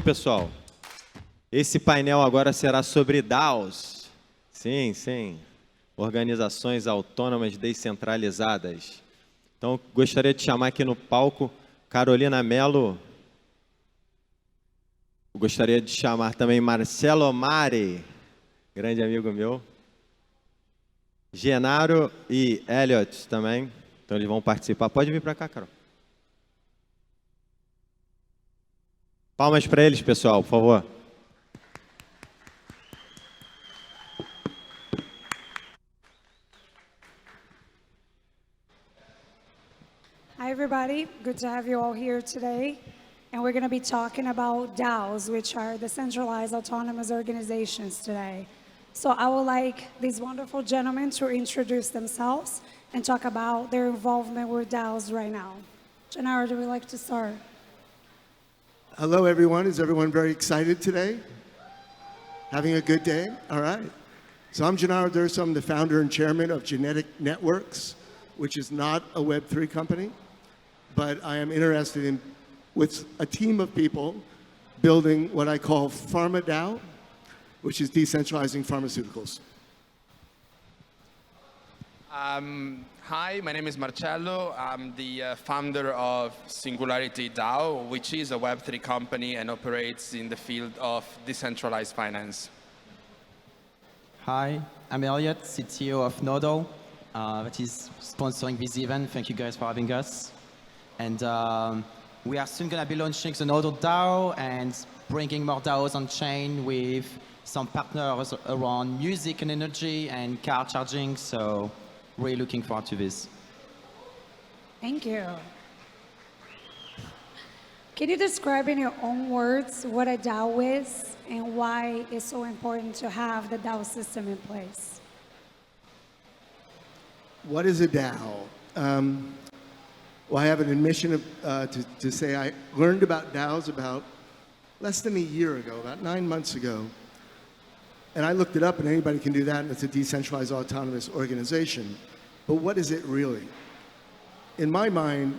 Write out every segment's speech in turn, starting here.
Pessoal, esse painel agora será sobre DAOs. Sim, sim. Organizações Autônomas Descentralizadas. Então, gostaria de chamar aqui no palco Carolina Mello. Gostaria de chamar também Marcello, grande amigo meu. Genaro e Elliot também. Então, eles vão participar. Pode vir para cá, Carol. Palmas para eles, pessoal, por favor. Hi, everybody. Good to have you all here today. And we're going to be talking about DAOs, which are decentralized autonomous organizations today. So I would like these wonderful gentlemen to introduce themselves and talk about their involvement with DAOs right now. Genaro, do we like to start? Hello, everyone. Is everyone very excited today? Having a good day? All right. So I'm Genaro. I'm the founder and chairman of Genetic Networks, which is not a Web3 company, but I am interested in, with a team of people, building what I call Pharma DAO, which is decentralizing pharmaceuticals. Hi, my name is Marcello. I'm the founder of Singularity DAO, which is a Web3 company and operates in the field of decentralized finance. Hi, I'm Elliot, CTO of Nodle, that is sponsoring this event. Thank you guys for having us. And we are soon going to be launching the Nodle DAO and bringing more DAOs on chain with some partners around music and energy and car charging. So really looking forward to this. Thank you. Can you describe in your own words what a DAO is and why it's so important to have the DAO system in place? What is a DAO? Well, I have an admission to say I learned about DAOs about less than a year ago, about 9 months ago. And I looked it up, and anybody can do that, and it's a decentralized autonomous organization. But what is it really? In my mind,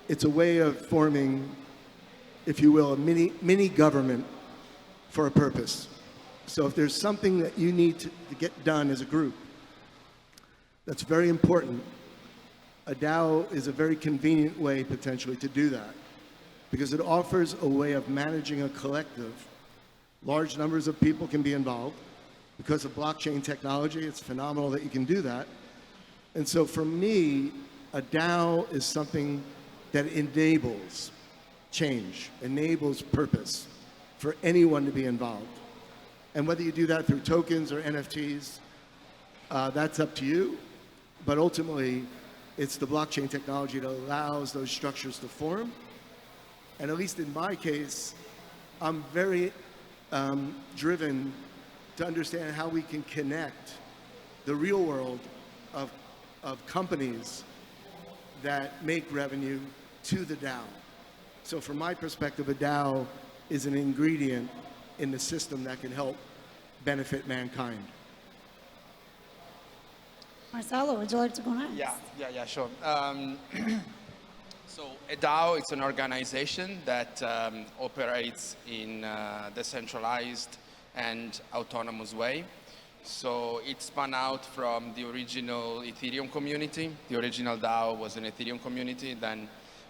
it's a way of forming, if you will, a mini government for a purpose. So if there's something that you need to get done as a group that's very important, a DAO is a very convenient way, potentially, to do that, because it offers a way of managing a collective. Large numbers of people can be involved. Because of blockchain technology, it's phenomenal that you can do that. And so for me, a DAO is something that enables change, enables purpose for anyone to be involved. And whether you do that through tokens or NFTs, that's up to you. But ultimately, it's the blockchain technology that allows those structures to form. And at least in my case, I'm very driven to understand how we can connect the real world of companies that make revenue to the DAO. So from my perspective, a DAO is an ingredient in the system that can help benefit mankind. Marcello, would you like to go next? Yeah, sure. So a DAO is an organization that operates in a decentralized and autonomous way. So it spun out from the original Ethereum community. The original DAO was an Ethereum community,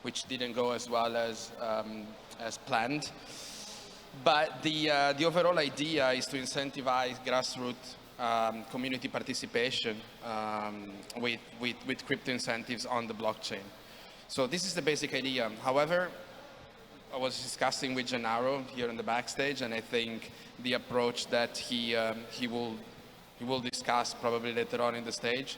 which didn't go as well as planned. But the overall idea is to incentivize grassroots community participation with crypto incentives on the blockchain. So this is the basic idea. However, I was discussing with Genaro here in the backstage, and I think the approach that he will discuss probably later on in the stage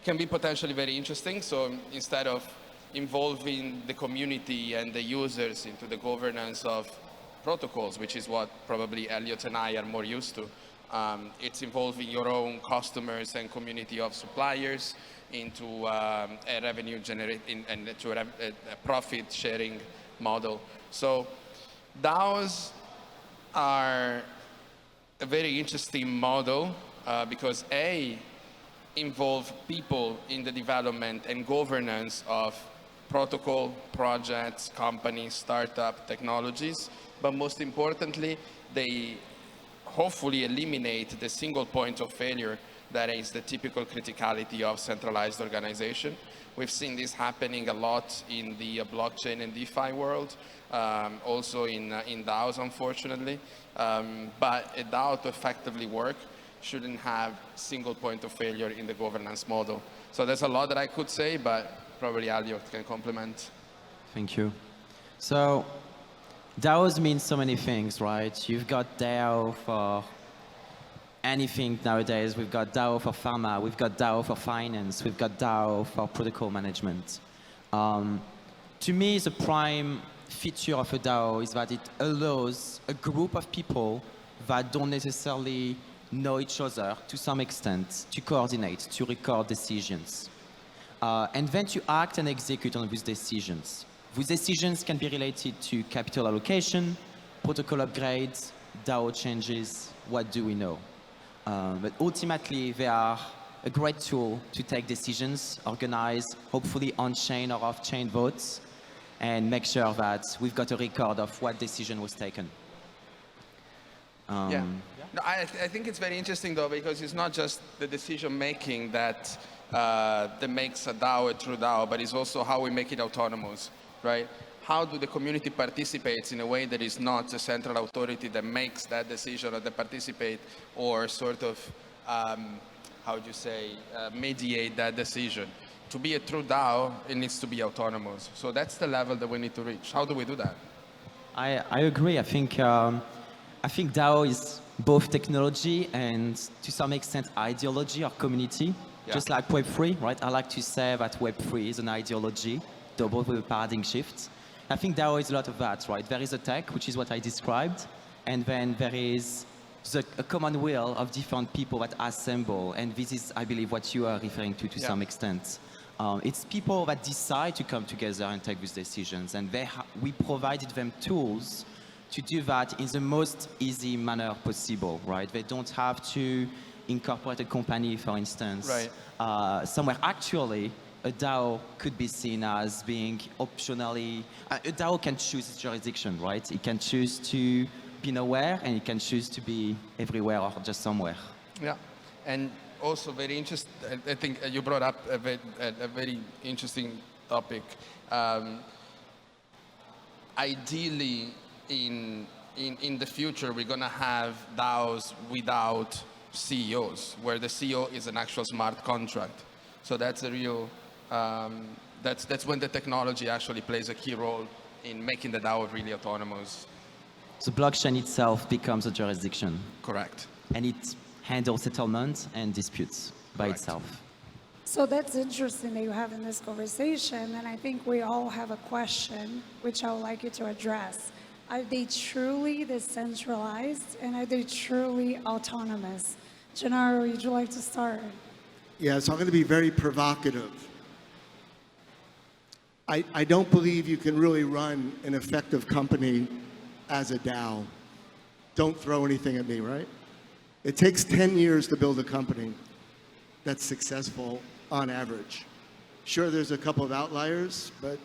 can be potentially very interesting. So instead of involving the community and the users into the governance of protocols, which is what probably Elliot and I are more used to, it's involving your own customers and community of suppliers into a revenue generating and to a profit sharing model. So DAOs are a very interesting model because involve people in the development and governance of protocol, projects, companies, startup, technologies, but most importantly, they hopefully eliminate the single point of failure that is the typical criticality of centralized organization. We've seen this happening a lot in the blockchain and DeFi world, also in DAOs, unfortunately. But a DAO to effectively work shouldn't have single point of failure in the governance model. So there's a lot that I could say, but probably Elliot can complement. Thank you. So DAOs mean so many things, right? You've got DAO for anything nowadays. We've got DAO for pharma, we've got DAO for finance, we've got DAO for protocol management. To me, the prime feature of a DAO is that it allows a group of people that don't necessarily know each other to some extent to coordinate, to record decisions, and then to act and execute on these decisions. These decisions can be related to capital allocation, protocol upgrades, DAO changes, what do we know? But ultimately, they are a great tool to take decisions, organize, hopefully on-chain or off-chain votes, and make sure that we've got a record of what decision was taken. Yeah. No, I think it's very interesting, though, because it's not just the decision-making that makes a DAO a true DAO, but it's also how we make it autonomous, right? How do the community participate in a way that is not a central authority that makes that decision or that participate or sort of, how would you say, mediate that decision? To be a true DAO, it needs to be autonomous. So that's the level that we need to reach. How do we do that? I agree. I think DAO is both technology and to some extent ideology or community, just like Web3, right? I like to say that Web3 is an ideology, doubled with a paradigm shift. I think DAO is a lot of that, right? There is a tech, which is what I described, and then there is a common will of different people that assemble, and this is, I believe, what you are referring to some extent. It's people that decide to come together and take these decisions, and we provided them tools to do that in the most easy manner possible, right? They don't have to incorporate a company, for instance, right. Somewhere. Actually, a DAO could be seen as being optionally, a DAO can choose its jurisdiction, right? It can choose to be nowhere, and it can choose to be everywhere or just somewhere. Yeah, and also very interesting, I think you brought up a very interesting topic. Ideally, in the future, we're gonna have DAOs without CEOs, where the CEO is an actual smart contract. So that's a real, that's when the technology actually plays a key role in making the DAO really autonomous. The blockchain itself becomes a jurisdiction. Correct. And it handles settlement and disputes by itself. So that's interesting that you have in this conversation, and I think we all have a question, which I would like you to address. Are they truly decentralized, and are they truly autonomous? Genaro, would you like to start? Yeah, so I'm going to be very provocative. I don't believe you can really run an effective company as a DAO. Don't throw anything at me, right? It takes 10 years to build a company that's successful on average. Sure, there's a couple of outliers, but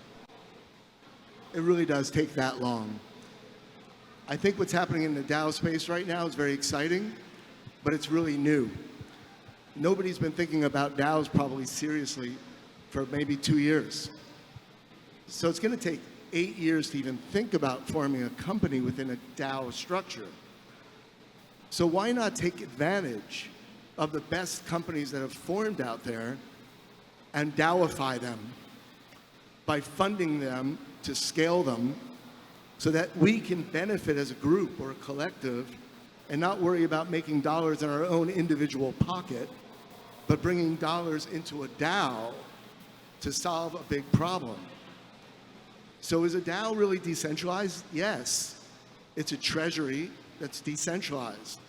it really does take that long. I think what's happening in the DAO space right now is very exciting, but it's really new. Nobody's been thinking about DAOs probably seriously for maybe 2 years. So it's going to take 8 years to even think about forming a company within a DAO structure. So why not take advantage of the best companies that have formed out there and DAOify them by funding them to scale them so that we can benefit as a group or a collective and not worry about making dollars in our own individual pocket, but bringing dollars into a DAO to solve a big problem. So is a DAO really decentralized? Yes. It's a treasury that's decentralized.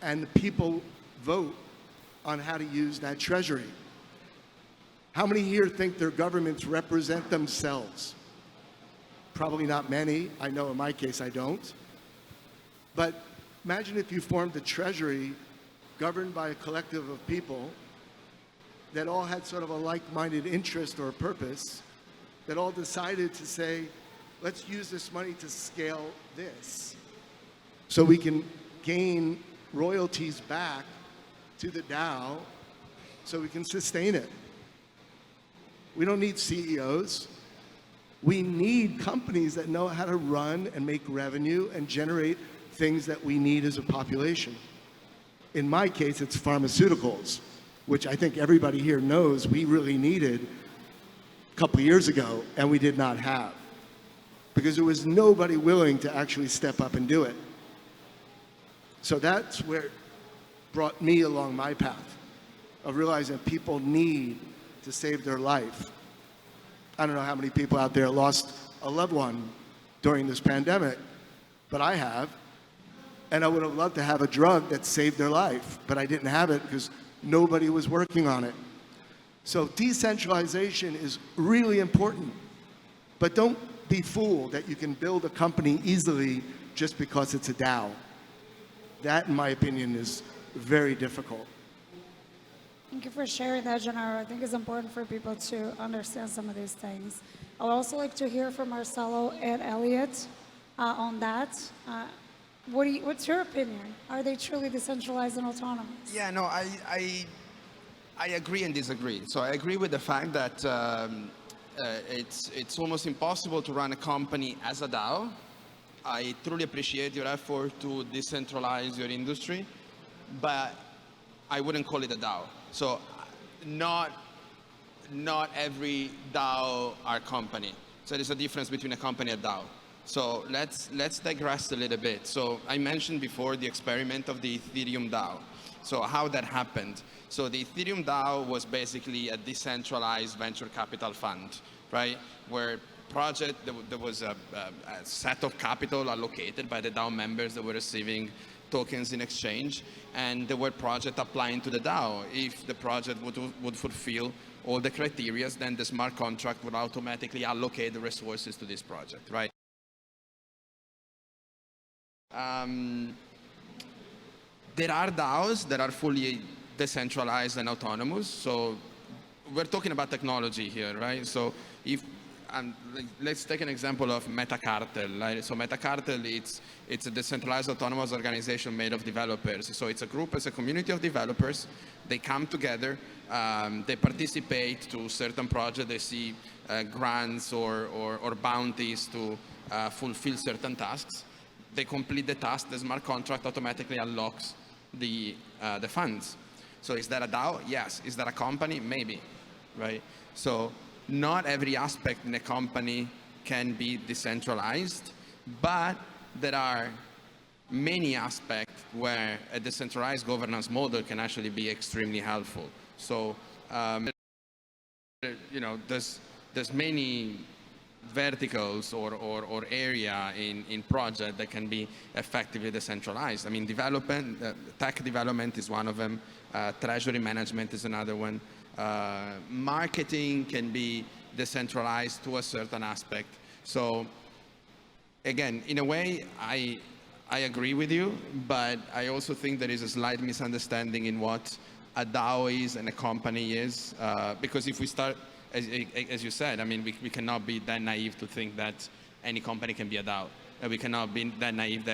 And the people vote on how to use that treasury. How many here think their governments represent themselves? Probably not many. I know in my case I don't. But imagine if you formed a treasury governed by a collective of people that all had sort of a like-minded interest or purpose, that all decided to say, let's use this money to scale this so we can gain royalties back to the DAO so we can sustain it. We don't need CEOs. We need companies that know how to run and make revenue and generate things that we need as a population. In my case, it's pharmaceuticals, which I think everybody here knows we really needed a couple of years ago and we did not have, because there was nobody willing to actually step up and do it. So that's where it brought me along my path of realizing people need to save their life. I don't know how many people out there lost a loved one during this pandemic, but I have. And I would have loved to have a drug that saved their life, but I didn't have it because nobody was working on it. So decentralization is really important, but don't be fooled that you can build a company easily just because it's a DAO. That, in my opinion, is very difficult. Thank you for sharing that, Genaro. I think it's important for people to understand some of these things. I would also like to hear from Marcello and Elliot on that. What's your opinion? Are they truly decentralized and autonomous? Yeah, no, I agree and disagree. So I agree with the fact that it's almost impossible to run a company as a DAO. I truly appreciate your effort to decentralize your industry, but I wouldn't call it a DAO. So not every DAO are company. So there's a difference between a company and a DAO. So let's digress a little bit. So I mentioned before the experiment of the Ethereum DAO. So how that happened. So the Ethereum DAO was basically a decentralized venture capital fund, right? Where there was a set of capital allocated by the DAO members that were receiving tokens in exchange, and there were projects applying to the DAO. If the project would fulfill all the criteria, then the smart contract would automatically allocate the resources to this project, right? There are DAOs that are fully decentralized and autonomous. So we're talking about technology here, right? So if let's take an example of MetaCartel. Right? So MetaCartel, it's a decentralized autonomous organization made of developers. So it's a group, it's a community of developers. They come together, they participate to certain projects, they see grants or bounties to fulfill certain tasks. They complete the task, the smart contract automatically unlocks the funds. So is that a DAO? Yes. Is that a company? Maybe, right? So not every aspect in a company can be decentralized, but there are many aspects where a decentralized governance model can actually be extremely helpful. So, you know, there's many verticals or area in project that can be effectively decentralized. I mean, development, tech development is one of them. Treasury management is another one. Marketing can be decentralized to a certain aspect. So again, in a way, I agree with you, but I also think there is a slight misunderstanding in what a DAO is and a company is, because if we start, as you said, I mean, we cannot be that naive to think that any company can be a DAO. We cannot be that naive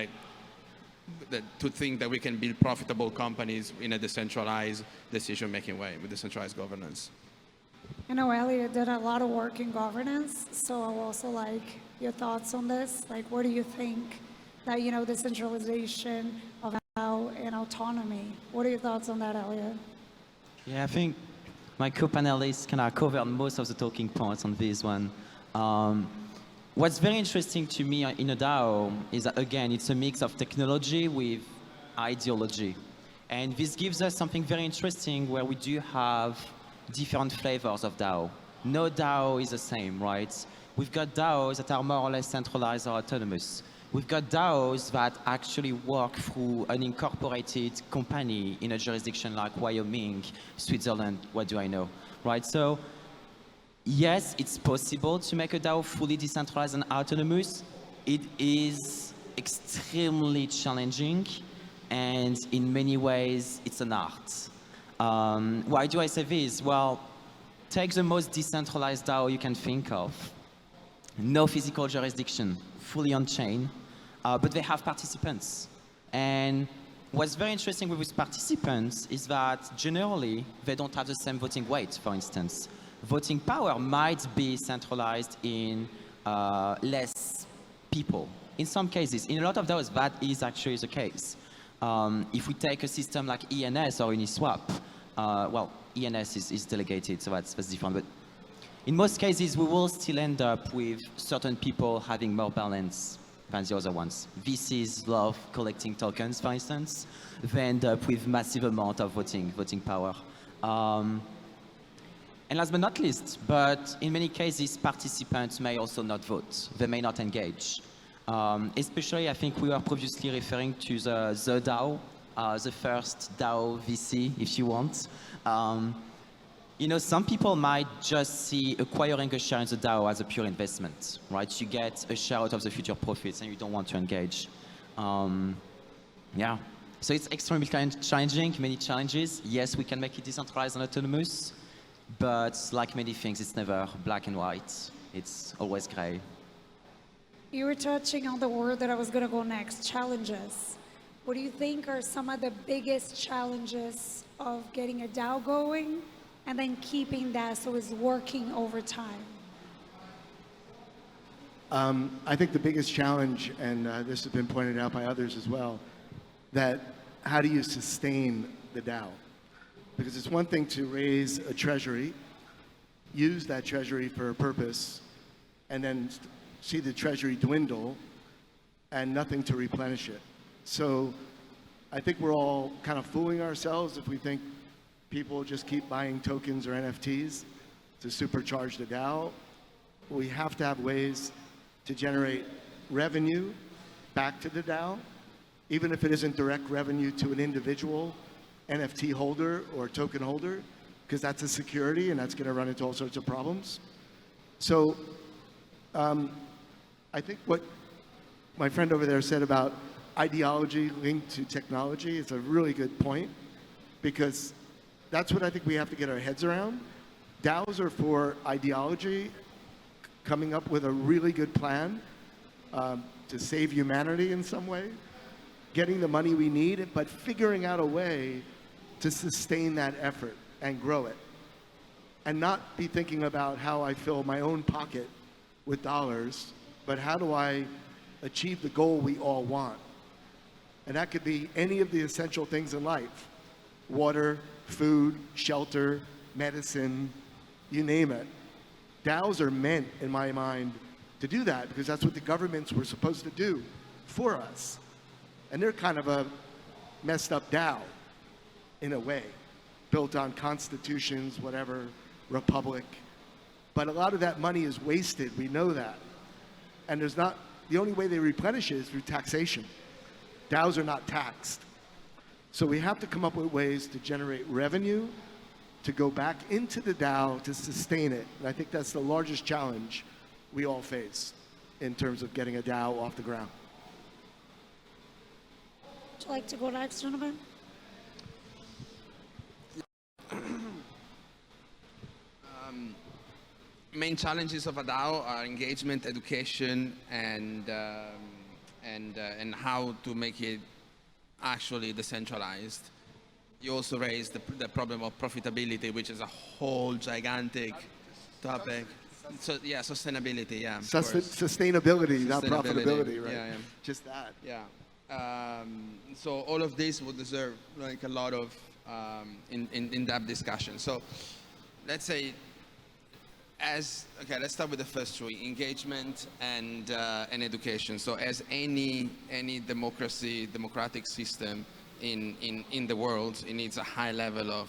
to think that we can build profitable companies in a decentralized decision-making way with decentralized governance. I know Elliot did a lot of work in governance, so I would also like your thoughts on this. Like, what do you think that, you know, decentralization of DAO and autonomy? What are your thoughts on that, Elliot? Yeah, I think my co-panelists kind of covered most of the talking points on this one. What's very interesting to me in a DAO is that, again, it's a mix of technology with ideology. And this gives us something very interesting where we do have different flavors of DAO. No DAO is the same, right? We've got DAOs that are more or less centralized or autonomous. We've got DAOs that actually work through an incorporated company in a jurisdiction like Wyoming, Switzerland, what do I know, right? So yes, it's possible to make a DAO fully decentralized and autonomous. It is extremely challenging, and in many ways, it's an art. Why do I say this? Well, take the most decentralized DAO you can think of. no physical jurisdiction, fully on-chain, but they have participants. And what's very interesting with these participants is that generally they don't have the same voting weight, for instance. Voting power might be centralized in less people. In some cases, in a lot of those, that is actually the case. If we take a system like ENS or Uniswap, well, ENS is delegated, so that's different. But in most cases, we will still end up with certain people having more balance than the other ones. VCs love collecting tokens, for instance. They end up with massive amount of voting power. And last but not least, but in many cases, participants may also not vote. They may not engage. Especially, I think we were previously referring to the DAO, the first DAO VC, if you want. You know, some people might just see acquiring a share in the DAO as a pure investment, right? You get a share out of the future profits and you don't want to engage. Yeah, so it's extremely challenging, many challenges. Yes, we can make it decentralized and autonomous, but like many things, it's never black and white. It's always gray. You were touching on the word that I was going to go next, challenges. What do you think are some of the biggest challenges of getting a DAO going and then keeping that so it's working over time? I think the biggest challenge, and this has been pointed out by others as well, that how do you sustain the DAO? Because it's one thing to raise a treasury, use that treasury for a purpose, and then see the treasury dwindle and nothing to replenish it. So I think we're all kind of fooling ourselves if we think people just keep buying tokens or NFTs to supercharge the DAO. We have to have ways to generate revenue back to the DAO, even if it isn't direct revenue to an individual NFT holder or token holder, because that's a security and that's going to run into all sorts of problems. So I think what my friend over there said about ideology linked to technology is a really good point, because that's what I think we have to get our heads around. DAOs are for ideology, coming up with a really good plan to save humanity in some way, getting the money we need, but figuring out a way to sustain that effort and grow it, and not be thinking about how I fill my own pocket with dollars, but how do I achieve the goal we all want? And that could be any of the essential things in life: water, food, shelter, medicine, you name it. DAOs are meant, in my mind, to do that, because that's what the governments were supposed to do for us. And they're kind of a messed up DAO, in a way, built on constitutions, whatever, republic. But a lot of that money is wasted, we know that. And there's not, the only way they replenish it is through taxation. DAOs are not taxed. So we have to come up with ways to generate revenue, to go back into the DAO to sustain it. And I think that's the largest challenge we all face in terms of getting a DAO off the ground. Would you like to go next, gentlemen? Main challenges of a DAO are engagement, education, and how to make it actually decentralized. You also raised the problem of profitability, which is a whole gigantic topic. So yeah, sustainability, yeah. Sustainability, not profitability, right? Yeah, yeah. Just that. Yeah. So all of this would deserve like a lot of in-depth discussion. So let's say, let's start with the first three: engagement and education. So as any democratic system in the world, it needs a high level of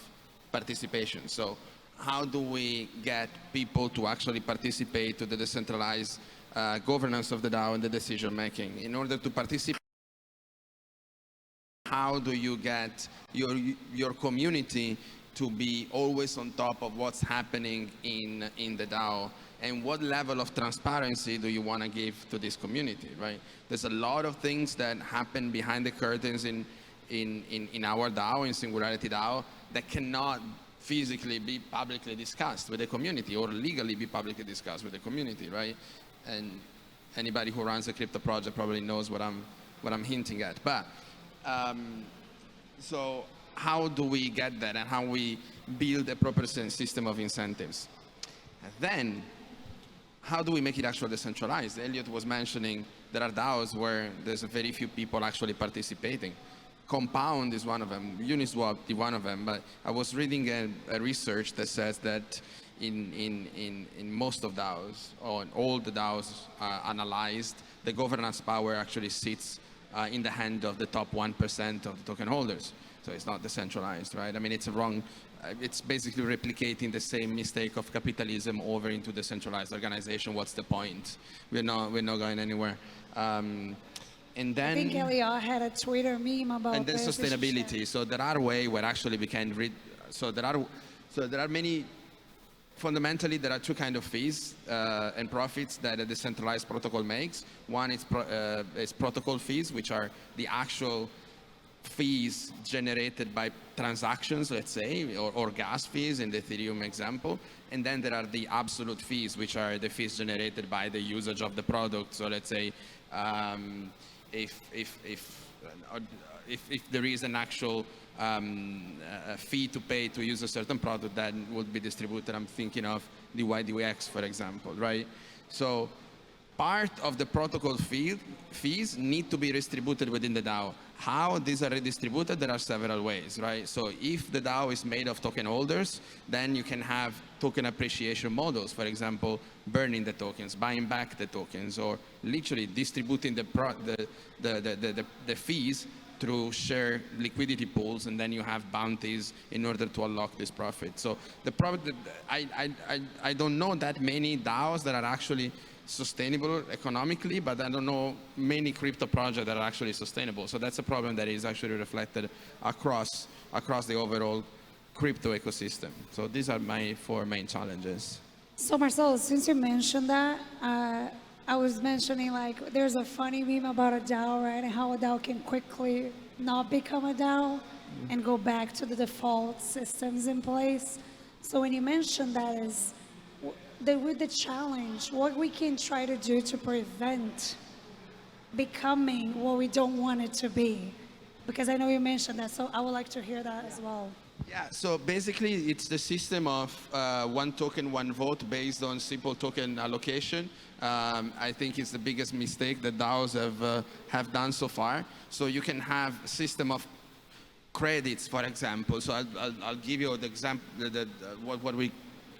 participation. So how do we get people to actually participate to the decentralized governance of the DAO and the decision making? In order to participate, how do you get your community to be always on top of what's happening in the DAO, and what level of transparency do you want to give to this community, right? There's a lot of things that happen behind the curtains in our DAO, in Singularity DAO, that cannot physically be publicly discussed with the community or legally be publicly discussed with the community, right? and anybody who runs a crypto project probably knows what I'm hinting at. But so how do we get that, and how we build a proper system of incentives? And then, how do we make it actually decentralized? Elliot was mentioning there are DAOs where there's very few people actually participating. Compound is one of them, Uniswap is one of them, but I was reading a research that says that in most of DAOs, or all the DAOs analyzed, the governance power actually sits in the hand of the top 1% of the token holders. So it's not decentralized, right? I mean, it's wrong. It's basically replicating the same mistake of capitalism over into decentralized organization. What's the point? We're not going anywhere. And then I think Elliot had a Twitter meme about and then this. sustainability. So there are ways where actually we can read. So there are many. Fundamentally, there are two kinds of fees and profits that a decentralized protocol makes. One is protocol fees, which are the actual fees generated by transactions, let's say, or gas fees in the Ethereum example. And then there are the absolute fees, which are the fees generated by the usage of the product. So let's say if there is an actual a fee to pay to use a certain product, that would be distributed. I'm thinking of DYDX, for example, right? So part of the protocol fees need to be distributed within the DAO. How these are redistributed, there are several ways, right? So if the DAO is made of token holders, then you can have token appreciation models, for example, burning the tokens, buying back the tokens, or literally distributing the fees through share liquidity pools, and then you have bounties in order to unlock this profit. So I don't know that many DAOs that are actually sustainable economically, but I don't know many crypto projects that are actually sustainable. So that's a problem that is actually reflected across the overall crypto ecosystem. So these are my 4 main challenges. So Marcello, since you mentioned that, I was mentioning like there's a funny meme about a DAO, right? And how a DAO can quickly not become a DAO and go back to the default systems in place. So when you mentioned that is with the challenge, what we can try to do to prevent becoming what we don't want it to be. Because I know you mentioned that, so I would like to hear that as well. Yeah, so basically it's the system of one token, one vote based on simple token allocation. I think it's the biggest mistake that DAOs have done so far. So you can have a system of credits, for example. So I'll give you the example, what we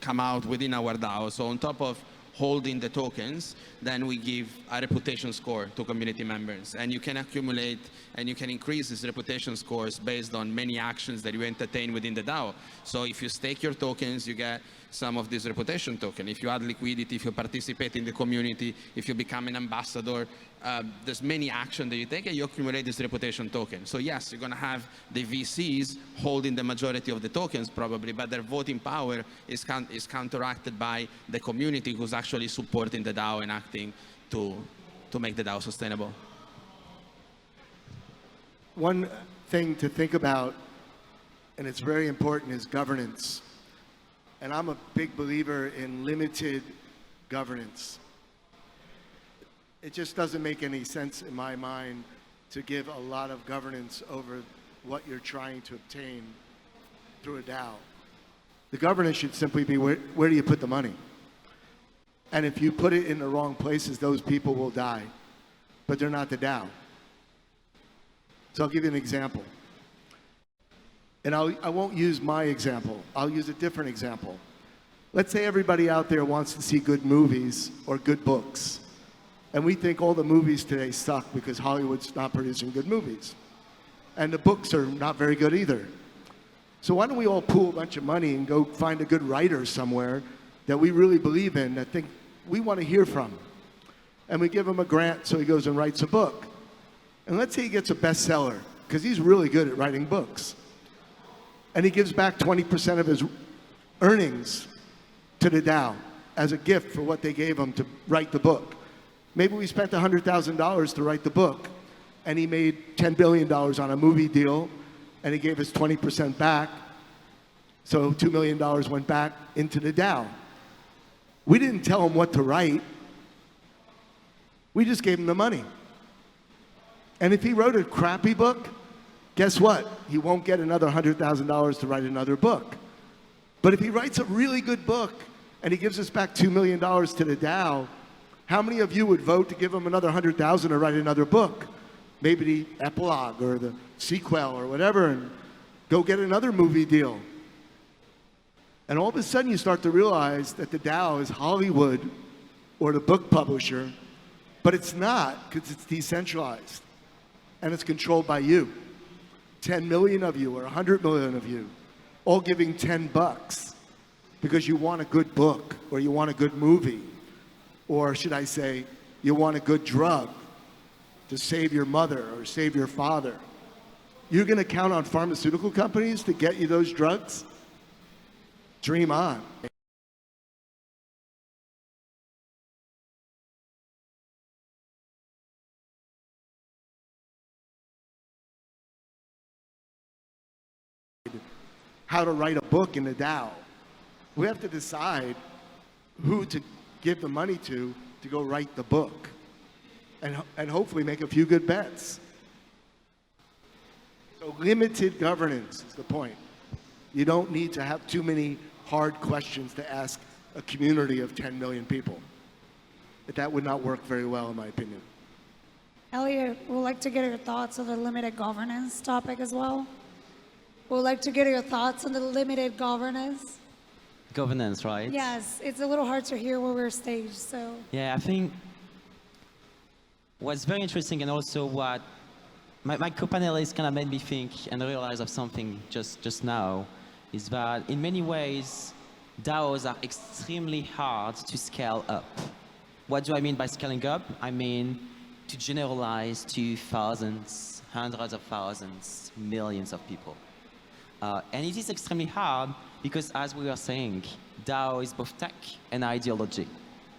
come out within our DAO. So on top of holding the tokens, then we give a reputation score to community members. And you can accumulate and you can increase these reputation scores based on many actions that you entertain within the DAO. So if you stake your tokens, you get some of this reputation token. If you add liquidity, if you participate in the community, if you become an ambassador, there's many actions that you take and you accumulate this reputation token. So yes, you're gonna have the VCs holding the majority of the tokens probably, but their voting power is counteracted by the community who's actually supporting the DAO and acting to make the DAO sustainable. One thing to think about, and it's very important, is governance. And I'm a big believer in limited governance. It just doesn't make any sense in my mind to give a lot of governance over what you're trying to obtain through a DAO. The governance should simply be where do you put the money? And if you put it in the wrong places, those people will die, but they're not the DAO. So I'll give you an example. And I won't use my example. I'll use a different example. Let's say everybody out there wants to see good movies or good books. And we think all the movies today suck because Hollywood's not producing good movies. And the books are not very good either. So why don't we all pool a bunch of money and go find a good writer somewhere that we really believe in, that think we want to hear from. And we give him a grant so he goes and writes a book. And let's say he gets a bestseller, because he's really good at writing books. And he gives back 20% of his earnings to the DAO as a gift for what they gave him to write the book. Maybe we spent $100,000 to write the book, and he made $10 billion on a movie deal, and he gave us 20% back. So $2 million went back into the DAO. We didn't tell him what to write. We just gave him the money. And if he wrote a crappy book, guess what? He won't get another $100,000 to write another book. But if he writes a really good book and he gives us back $2 million to the DAO, how many of you would vote to give him another $100,000 to write another book? Maybe the epilogue or the sequel or whatever, and go get another movie deal. And all of a sudden you start to realize that the DAO is Hollywood or the book publisher, but it's not, because it's decentralized and it's controlled by you. 10 million of you or 100 million of you all giving $10 because you want a good book or you want a good movie, or should I say, you want a good drug to save your mother or save your father. You're going to count on pharmaceutical companies to get you those drugs? Dream on. How to write a book in the DAO. We have to decide who to give the money to go write the book, and hopefully make a few good bets. So limited governance is the point. You don't need to have too many hard questions to ask a community of 10 million people. But that would not work very well, in my opinion. Elliot, we'd like to get your thoughts on the limited governance topic as well. We'd like to get your thoughts on the limited governance. Governance, right? Yes, it's a little hard to hear where we're staged, so. Yeah, I think what's very interesting, and also what my co-panelists kind of made me think and realize of something just now, is that in many ways, DAOs are extremely hard to scale up. What do I mean by scaling up? I mean to generalize to thousands, hundreds of thousands, millions of people. And it is extremely hard because, as we were saying, DAO is both tech and ideology.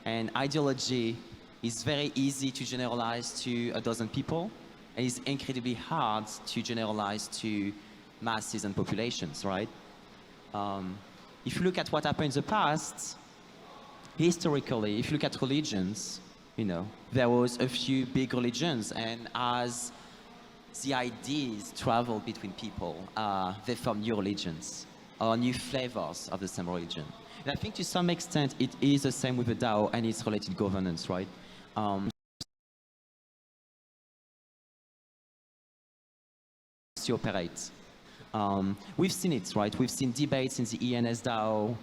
And ideology is very easy to generalize to a dozen people, and it's incredibly hard to generalize to masses and populations, right? If you look at what happened in the past, historically, if you look at religions, you know, there was a few big religions, and as the ideas travel between people, they form new religions or new flavors of the same religion. And I think to some extent it is the same with the DAO and its related governance, right? To operate. We've seen it, right? We've seen debates in the ENS DAO.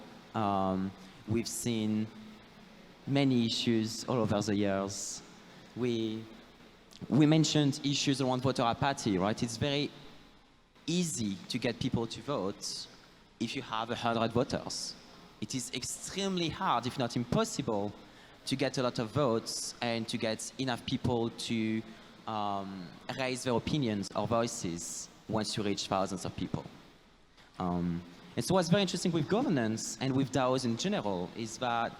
We've seen many issues all over the years. We mentioned issues around voter apathy, right? It's very easy to get people to vote if you have 100 voters. It is extremely hard, if not impossible, to get a lot of votes and to get enough people to raise their opinions or voices once you reach thousands of people. And so what's very interesting with governance and with DAOs in general is that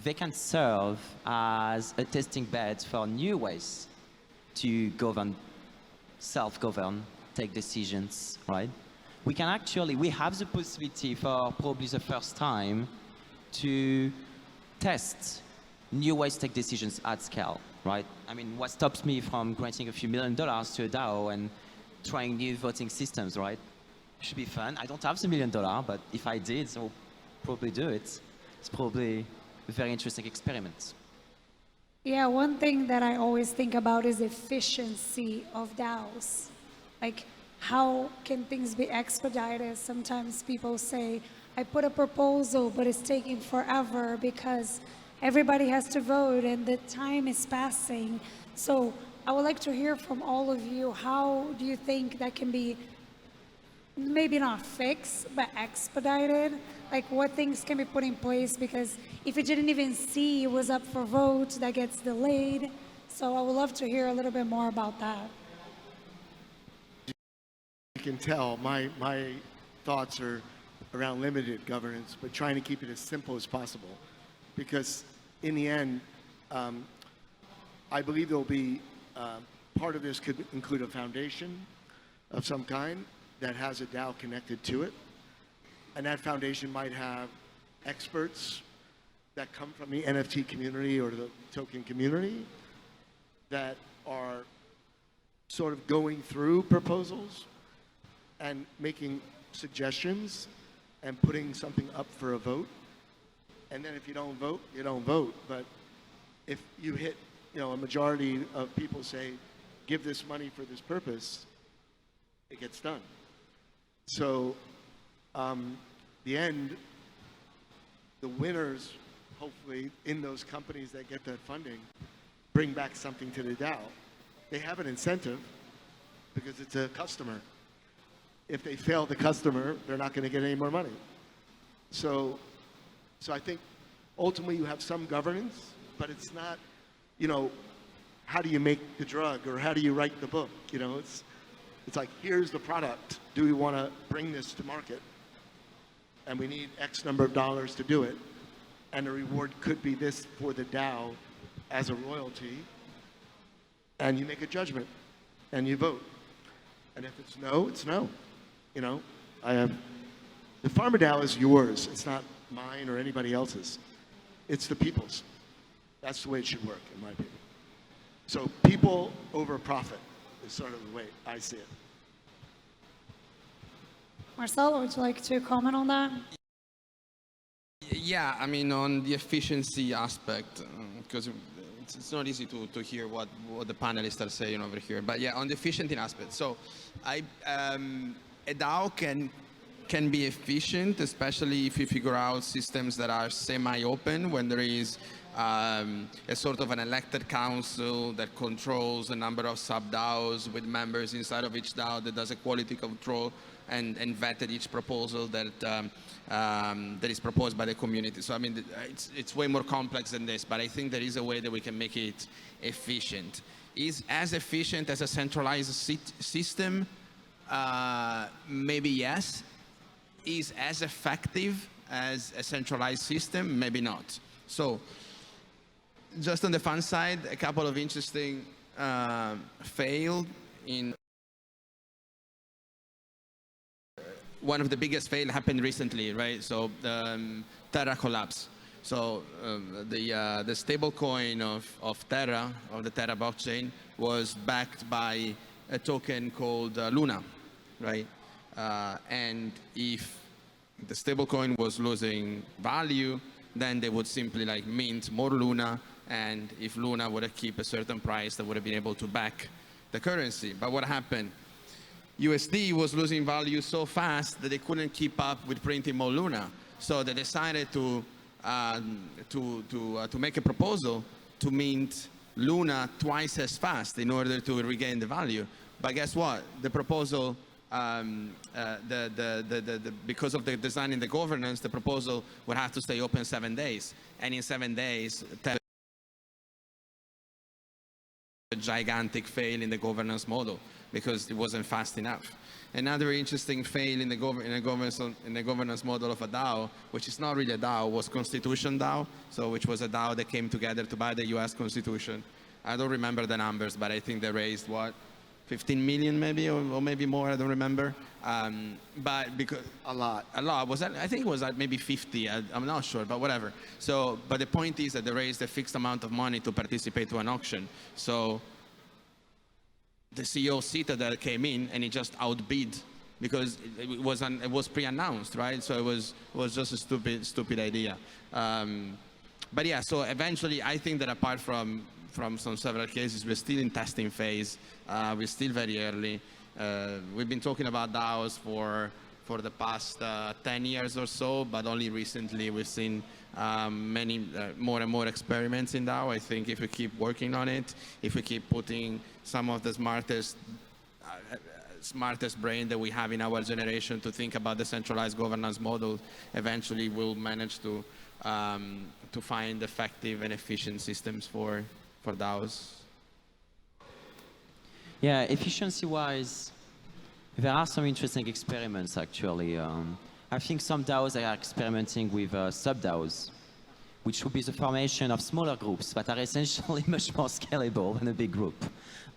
they can serve as a testing bed for new ways to govern, self-govern, take decisions, right? We have the possibility for probably the first time to test new ways to take decisions at scale, right? I mean, what stops me from granting a few $1 million to a DAO and trying new voting systems, right? It should be fun. I don't have the $1 million, but if I did, I'll probably do it. It's probably a very interesting experiment. Yeah, one thing that I always think about is efficiency of DAOs. Like, how can things be expedited? Sometimes people say, I put a proposal, but it's taking forever because everybody has to vote and the time is passing. So I would like to hear from all of you, how do you think that can be maybe not fixed, but expedited? Like, what things can be put in place? Because if you didn't even see it was up for vote, that gets delayed. So I would love to hear a little bit more about that. You can tell my thoughts are around limited governance, but trying to keep it as simple as possible. Because in the end, I believe there'll be, part of this could include a foundation of some kind that has a DAO connected to it. And that foundation might have experts that come from the NFT community or the token community. that are sort of going through proposals and making suggestions and putting something up for a vote. And then if you don't vote, you don't vote. But if you hit, a majority of people say, give this money for this purpose, it gets done. So, the end, the winners, hopefully, in those companies that get that funding, bring back something to the DAO. They have an incentive because it's a customer. If they fail the customer, they're not going to get any more money. So I think ultimately you have some governance, but it's not, how do you make the drug or how do you write the book? It's like, here's the product. Do we want to bring this to market? And we need X number of dollars to do it. And the reward could be this for the DAO as a royalty. And you make a judgment and you vote. And if it's no, it's no. The farmer DAO is yours. It's not mine or anybody else's. It's the people's. That's the way it should work, in my opinion. So people over profit is sort of the way I see it. Marcello, would you like to comment on that? Yeah, I mean, on the efficiency aspect, because it's not easy to hear what the panelists are saying over here. But yeah, on the efficiency aspect. So a DAO can be efficient, especially if you figure out systems that are semi-open, when there is a sort of an elected council that controls a number of sub-DAOs with members inside of each DAO that does a quality control and vetted each proposal that is proposed by the community. So I mean, it's way more complex than this, but I think there is a way that we can make it efficient. Is as efficient as a centralized system? Maybe yes. Is as effective as a centralized system? Maybe not. So just on the fun side, a couple of interesting failed in. One of the biggest fail happened recently, right? So Terra collapse. So the stable coin of Terra, of the Terra blockchain, was backed by a token called Luna, right? And if the stablecoin was losing value, then they would simply mint more Luna, and if Luna would have kept a certain price, they would have been able to back the currency. But what happened? USD was losing value so fast that they couldn't keep up with printing more Luna. So they decided to make a proposal to mint Luna twice as fast in order to regain the value. But guess what? The proposal, because of the design and the governance, the proposal would have to stay open 7 days. And in 7 days, a gigantic fail in the governance model because it wasn't fast enough. Another interesting fail in the governance model of a DAO, which is not really a DAO, was Constitution DAO, which was a DAO that came together to buy the US Constitution. I don't remember the numbers, but I think they raised, 15 million maybe, or maybe more, I don't remember. But because A lot. Was that? I think it was maybe 50. I'm not sure, but whatever. So, but the point is that they raised a fixed amount of money to participate to an auction. So the CEO Citadel came in and he just outbid because it was pre-announced, right? So it was just a stupid idea. But yeah, so eventually I think that apart from some several cases, we're still in testing phase. We're still very early. We've been talking about DAOs for the past 10 years or so, but only recently we've seen many more and more experiments in DAO. I think if we keep working on it, if we keep putting some of the smartest brain that we have in our generation to think about the centralized governance model, eventually we'll manage to find effective and efficient systems for DAOs. Yeah, efficiency-wise, there are some interesting experiments, actually. I think some DAOs are experimenting with sub-DAOs, which would be the formation of smaller groups that are essentially much more scalable than a big group.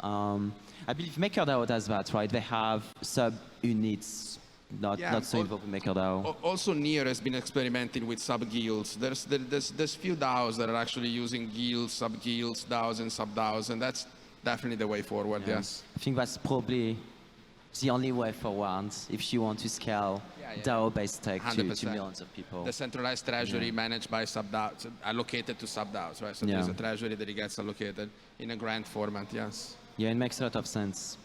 I believe MakerDAO does that, right? They have sub-units, not so involved with MakerDAO. Also, Near has been experimenting with sub-guilds. There's few DAOs that are actually using guilds, sub-guilds, DAOs, and sub-DAOs, and that's definitely the way forward, yes. I think that's probably the only way forward if you want to scale Yeah. DAO-based tech to 100%. millions of people. The centralized treasury managed by sub-DAOs, allocated to sub-DAOs, right? So there's a treasury that it gets allocated in a grant format, yes. Yeah, it makes a lot of sense.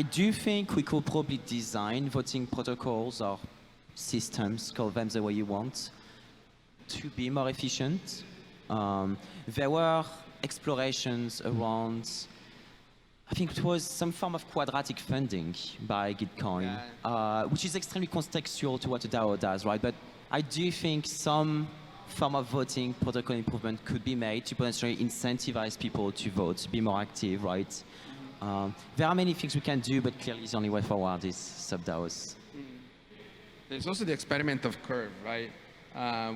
I do think we could probably design voting protocols or systems, call them the way you want, to be more efficient. There were explorations around, I think it was some form of quadratic funding by Gitcoin, which is extremely contextual to what a DAO does, right? But I do think some form of voting protocol improvement could be made to potentially incentivize people to vote, be more active, right? There are many things we can do, but clearly the only way forward is sub-DAOs. There's also the experiment of curve, right?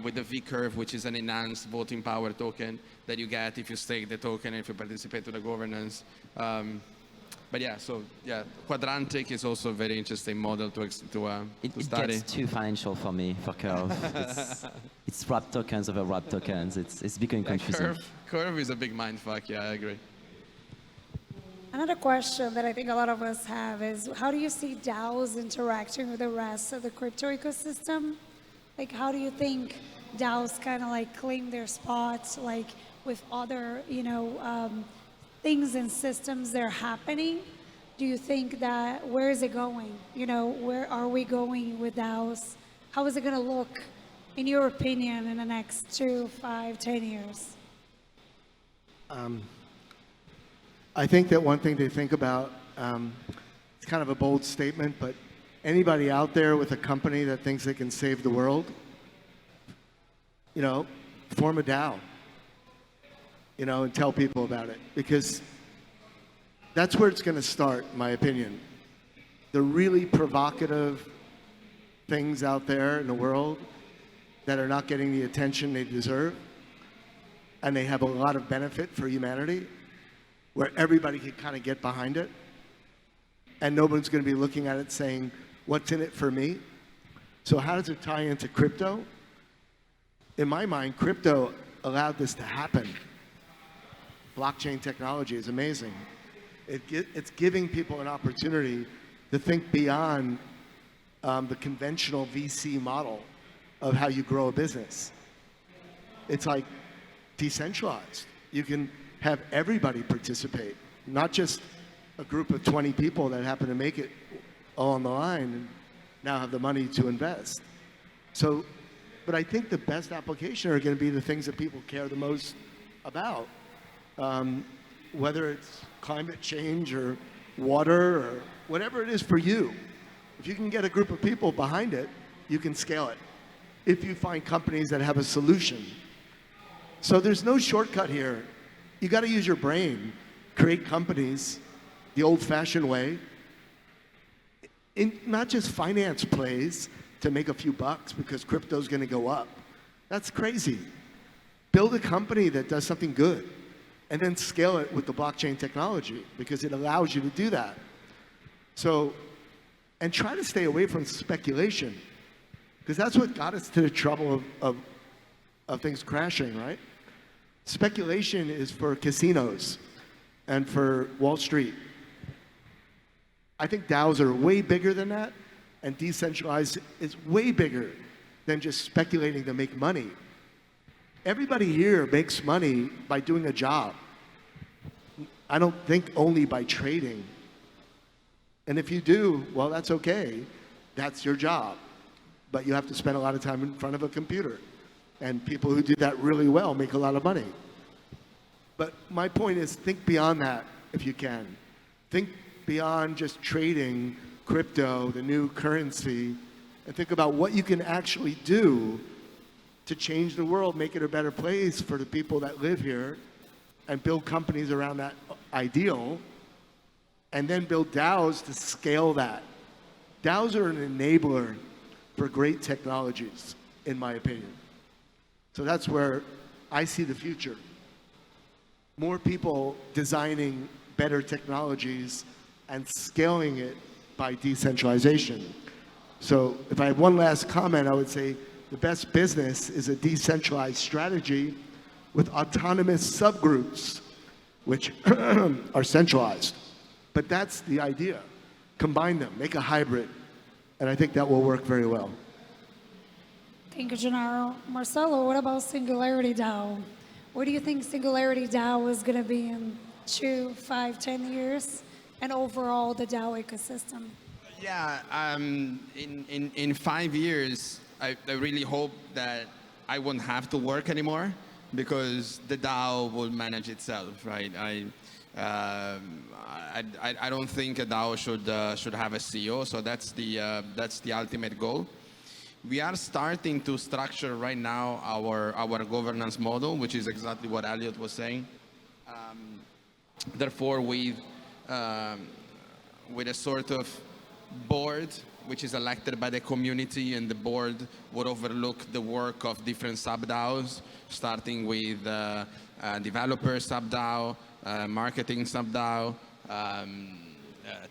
With the V curve, which is an enhanced voting power token that you get if you stake the token and if you participate to the governance. But yeah, so yeah, quadrantic is also a very interesting model to study. It gets too financial for me, for curve. It's wrap tokens over wrap tokens. It's becoming confusing. Curve is a big mindfuck, yeah, I agree. Another question that I think a lot of us have is, how do you see DAOs interacting with the rest of the crypto ecosystem? Like, how do you think DAOs kind of like claim their spots, like with other, things and systems that are happening? Do you think that, where is it going? Where are we going with DAOs? How is it going to look, in your opinion, in the next 2, 5, 10 years? I think that one thing to think about, it's kind of a bold statement, but anybody out there with a company that thinks they can save the world, form a DAO, and tell people about it. Because that's where it's going to start, in my opinion. The really provocative things out there in the world that are not getting the attention they deserve, and they have a lot of benefit for humanity, where everybody can kind of get behind it, and nobody's going to be looking at it saying, what's in it for me? So how does it tie into crypto? In my mind, crypto allowed this to happen. Blockchain technology is amazing. It's giving people an opportunity to think beyond the conventional VC model of how you grow a business. It's like decentralized. You can have everybody participate, not just a group of 20 people that happen to make it all on the line and now have the money to invest. So, but I think the best application are going to be the things that people care the most about, whether it's climate change or water or whatever it is for you. If you can get a group of people behind it, you can scale it. If you find companies that have a solution. So there's no shortcut here. You got to use your brain, create companies the old-fashioned way, in not just finance plays to make a few bucks because crypto's going to go up. That's crazy. Build a company that does something good and then scale it with the blockchain technology because it allows you to do that. So, and try to stay away from speculation because that's what got us to the trouble of things crashing, right? Speculation is for casinos and for Wall Street. I think DAOs are way bigger than that, and decentralized is way bigger than just speculating to make money. Everybody here makes money by doing a job. I don't think only by trading. And if you do, well, that's okay. That's your job. But you have to spend a lot of time in front of a computer. And people who do that really well make a lot of money. But my point is, think beyond that if you can. Think beyond just trading crypto, the new currency, and think about what you can actually do to change the world, make it a better place for the people that live here, and build companies around that ideal, and then build DAOs to scale that. DAOs are an enabler for great technologies, in my opinion. So that's where I see the future. More people designing better technologies and scaling it by decentralization. So if I had one last comment, I would say the best business is a decentralized strategy with autonomous subgroups which are centralized. But that's the idea. Combine them, make a hybrid, and I think that will work very well. Thank you, Genaro. Marcello, what about Singularity DAO? Where do you think Singularity DAO is going to be in 2, 5, 10 years? And overall, the DAO ecosystem? Yeah, in 5 years, I really hope that I won't have to work anymore because the DAO will manage itself, right? I don't think a DAO should have a CEO, so that's the ultimate goal. We are starting to structure right now our governance model, which is exactly what Elliot was saying. Therefore, with a sort of board which is elected by the community, and the board would overlook the work of different sub-DAOs, starting with developer sub-DAO, marketing sub-DAO,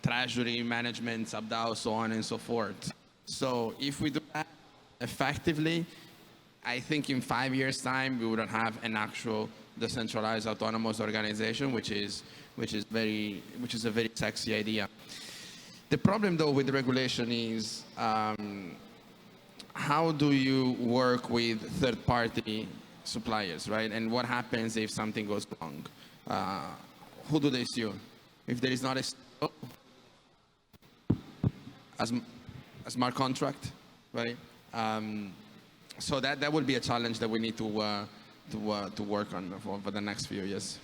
treasury management sub-DAO, so on and so forth. So if we do that effectively, I think in 5 years' time we wouldn't have an actual decentralized autonomous organization, which is a very sexy idea. The problem, though, with the regulation is how do you work with third-party suppliers, right? And what happens if something goes wrong? Who do they sue? If there is not a smart contract, right? So that would be a challenge that we need to work on for the next few years.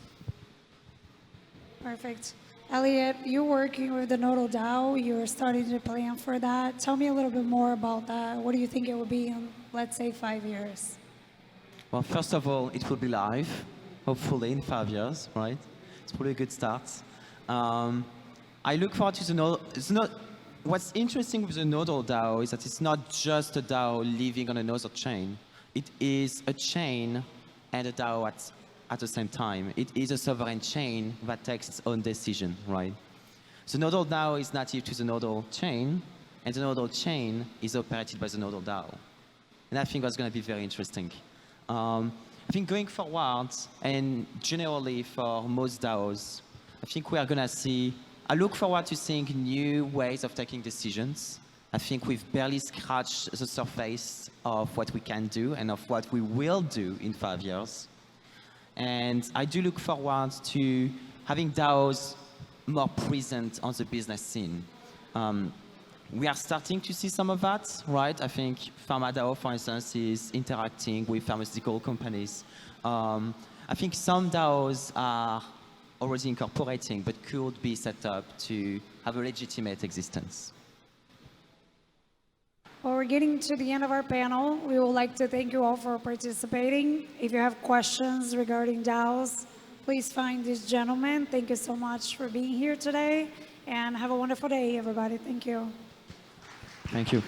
Perfect. Elliot, you're working with the Nodle DAO. You're starting to plan for that. Tell me a little bit more about that. What do you think it will be in, let's say, 5 years? Well, first of all, it will be live, hopefully in 5 years, right? It's probably a good start. I look forward to the Nodle. What's interesting with the Nodle DAO is that it's not just a DAO living on another chain. It is a chain and a DAO at the same time. It is a sovereign chain that takes its own decision, right? The Nodle DAO is native to the Nodle chain, and the Nodle chain is operated by the Nodle DAO. And I think that's going to be very interesting. I think going forward, and generally for most DAOs, I think we are going to see, I look forward to seeing new ways of taking decisions. I think we've barely scratched the surface of what we can do and of what we will do in 5 years. And I do look forward to having DAOs more present on the business scene. We are starting to see some of that, right? I think Pharma DAO, for instance, is interacting with pharmaceutical companies. I think some DAOs are already incorporating, but could be set up to have a legitimate existence. Well, we're getting to the end of our panel. We would like to thank you all for participating. If you have questions regarding DAOs, please find this gentleman. Thank you so much for being here today, and have a wonderful day, everybody. Thank you. Thank you.